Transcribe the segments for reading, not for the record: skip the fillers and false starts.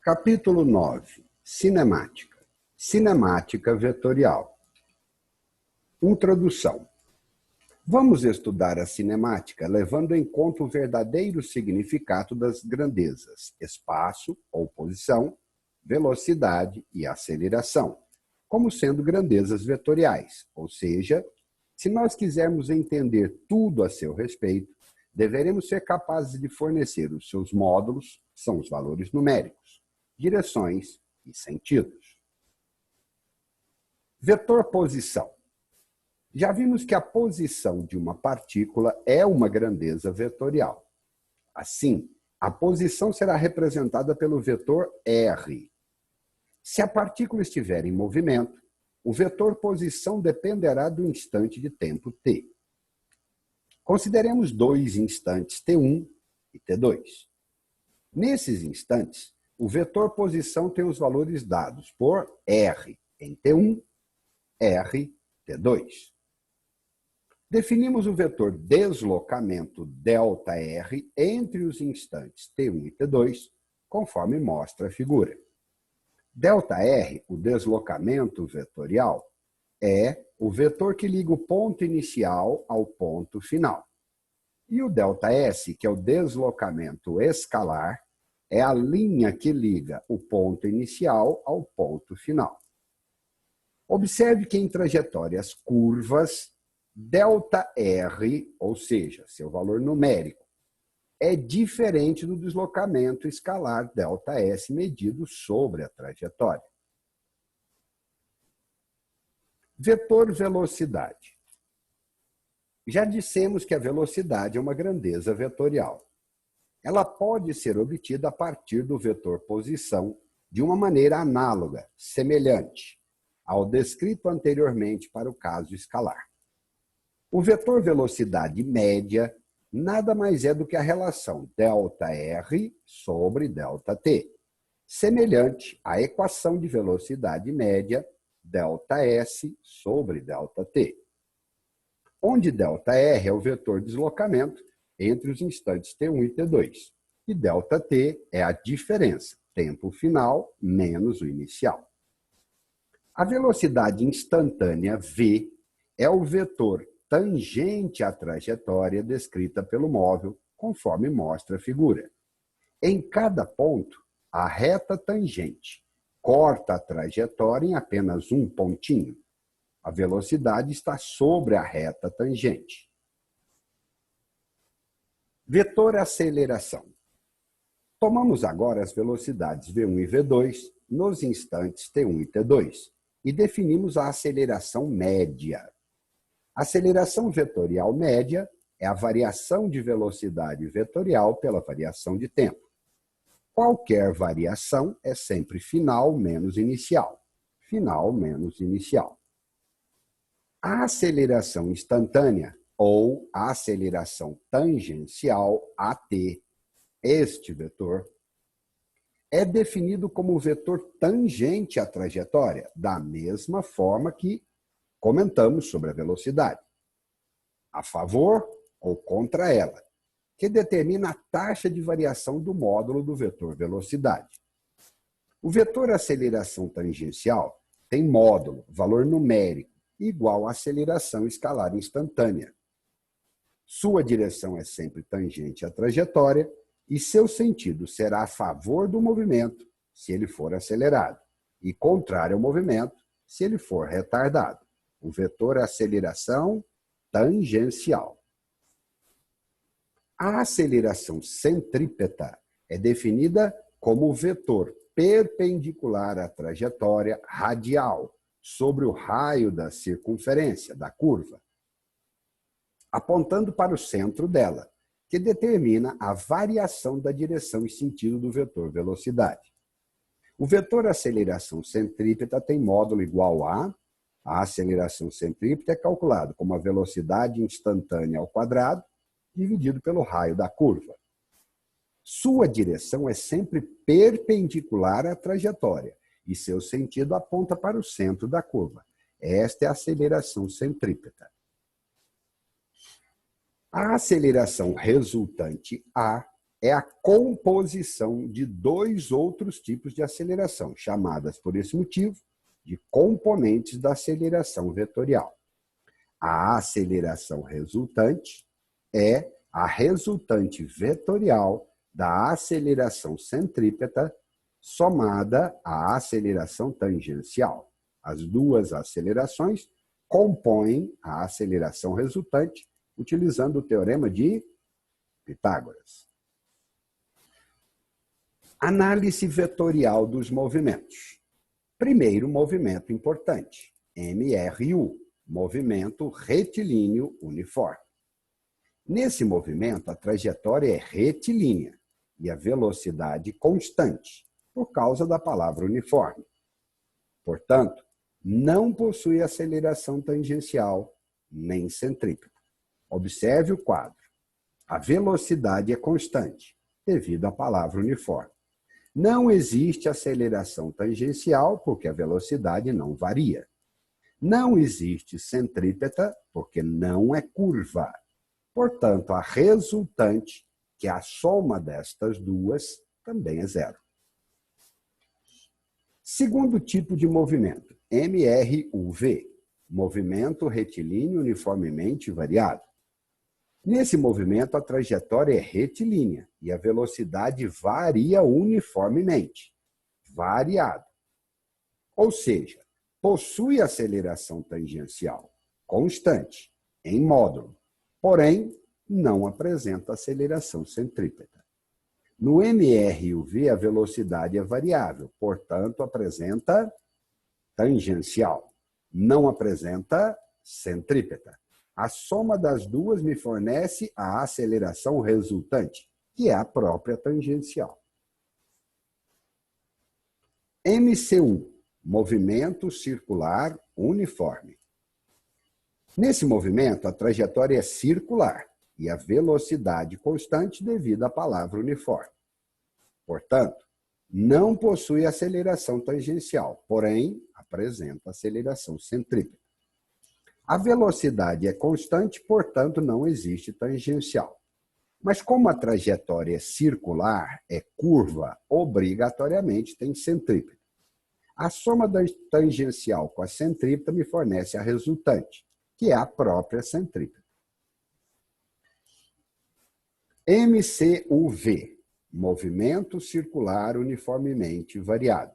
Capítulo 9. Cinemática. Cinemática vetorial. Introdução. Vamos estudar a cinemática levando em conta o verdadeiro significado das grandezas, espaço ou posição, velocidade e aceleração, como sendo grandezas vetoriais, ou seja, se nós quisermos entender tudo a seu respeito, deveremos ser capazes de fornecer os seus módulos, são os valores numéricos, direções e sentidos. Vetor posição. Já vimos que a posição de uma partícula é uma grandeza vetorial. Assim, a posição será representada pelo vetor R. Se a partícula estiver em movimento, o vetor posição dependerá do instante de tempo t. Consideremos dois instantes t1 e t2. Nesses instantes, o vetor posição tem os valores dados por R em t1, R, t2. Definimos o vetor deslocamento ΔR entre os instantes t1 e t2, conforme mostra a figura. ΔR, o deslocamento vetorial, é o vetor que liga o ponto inicial ao ponto final. E o ΔS, que é o deslocamento escalar, é a linha que liga o ponto inicial ao ponto final. Observe que em trajetórias curvas, ΔR, ou seja, seu valor numérico, é diferente do deslocamento escalar ΔS medido sobre a trajetória. Vetor velocidade. Já dissemos que a velocidade é uma grandeza vetorial. Ela pode ser obtida a partir do vetor posição de uma maneira análoga, semelhante, ao descrito anteriormente para o caso escalar. O vetor velocidade média nada mais é do que a relação ΔR sobre ΔT, semelhante à equação de velocidade média ΔS sobre ΔT, onde ΔR é o vetor deslocamento entre os instantes t1 e t2, e ΔT é a diferença, tempo final menos o inicial. A velocidade instantânea v é o vetor tangente à trajetória descrita pelo móvel, conforme mostra a figura. Em cada ponto, a reta tangente corta a trajetória em apenas um pontinho. A velocidade está sobre a reta tangente. Vetor aceleração. Tomamos agora as velocidades v1 e v2 nos instantes t1 e t2 e definimos a aceleração média. A aceleração vetorial média é a variação de velocidade vetorial pela variação de tempo. Qualquer variação é sempre final menos inicial. Final menos inicial. A aceleração instantânea, ou a aceleração tangencial, AT, este vetor, é definido como o vetor tangente à trajetória, da mesma forma que comentamos sobre a velocidade, a favor ou contra ela, que determina a taxa de variação do módulo do vetor velocidade. O vetor aceleração tangencial tem módulo, valor numérico, igual à aceleração escalar instantânea. Sua direção é sempre tangente à trajetória e seu sentido será a favor do movimento, se ele for acelerado, e contrário ao movimento, se ele for retardado. O vetor aceleração tangencial. A aceleração centrípeta é definida como o vetor perpendicular à trajetória radial sobre o raio da circunferência da curva, apontando para o centro dela, que determina a variação da direção e sentido do vetor velocidade. O vetor aceleração centrípeta tem módulo igual a aceleração centrípeta é calculado como a velocidade instantânea ao quadrado dividido pelo raio da curva. Sua direção é sempre perpendicular à trajetória e seu sentido aponta para o centro da curva. Esta é a aceleração centrípeta. A aceleração resultante A é a composição de dois outros tipos de aceleração, chamadas, por esse motivo, de componentes da aceleração vetorial. A aceleração resultante é a resultante vetorial da aceleração centrípeta somada à aceleração tangencial. As duas acelerações compõem a aceleração resultante utilizando o teorema de Pitágoras. Análise vetorial dos movimentos. Primeiro movimento importante, MRU, movimento retilíneo uniforme. Nesse movimento, a trajetória é retilínea e a velocidade constante, por causa da palavra uniforme. Portanto, não possui aceleração tangencial nem centrípeta. Observe o quadro. A velocidade é constante, devido à palavra uniforme. Não existe aceleração tangencial, porque a velocidade não varia. Não existe centrípeta, porque não é curva. Portanto, a resultante, que é a soma destas duas, também é zero. Segundo tipo de movimento, MRUV, movimento retilíneo uniformemente variado. Nesse movimento, a trajetória é retilínea e a velocidade varia uniformemente, variado. Ou seja, possui aceleração tangencial constante, em módulo, porém, não apresenta aceleração centrípeta. No MRUV, a velocidade é variável, portanto, apresenta tangencial, não apresenta centrípeta. A soma das duas me fornece a aceleração resultante, que é a própria tangencial. MCU, movimento circular uniforme. Nesse movimento, a trajetória é circular e a velocidade constante devido à palavra uniforme. Portanto, não possui aceleração tangencial, porém, apresenta aceleração centrípeta. A velocidade é constante, portanto, não existe tangencial. Mas como a trajetória é circular, é curva, obrigatoriamente tem centrípeta. A soma da tangencial com a centrípeta me fornece a resultante, que é a própria centrípeta. MCUV, movimento circular uniformemente variado.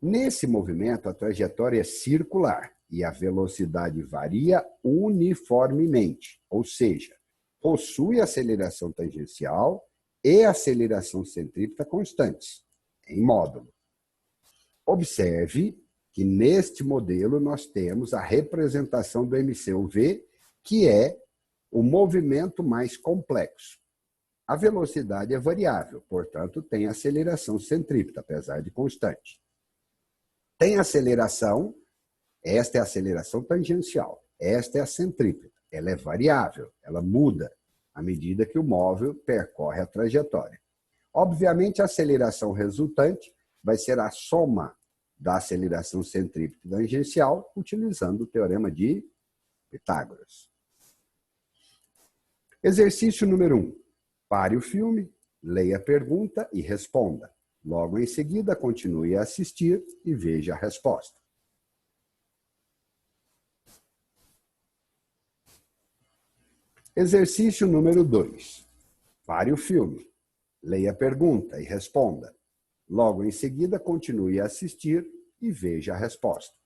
Nesse movimento, a trajetória é circular e a velocidade varia uniformemente, ou seja, possui aceleração tangencial e aceleração centrípeta constantes, em módulo. Observe que neste modelo nós temos a representação do MCUV, que é o movimento mais complexo. A velocidade é variável, portanto, tem aceleração centrípeta, apesar de constante. Tem aceleração, esta é a aceleração tangencial, esta é a centrípeta. Ela é variável, ela muda à medida que o móvel percorre a trajetória. Obviamente, a aceleração resultante vai ser a soma da aceleração centrípeta e tangencial, utilizando o teorema de Pitágoras. Exercício número 1. Pare o filme, leia a pergunta e responda. Logo em seguida, continue a assistir e veja a resposta. Exercício número 2. Pare o filme, leia a pergunta e responda. Logo em seguida, continue a assistir e veja a resposta.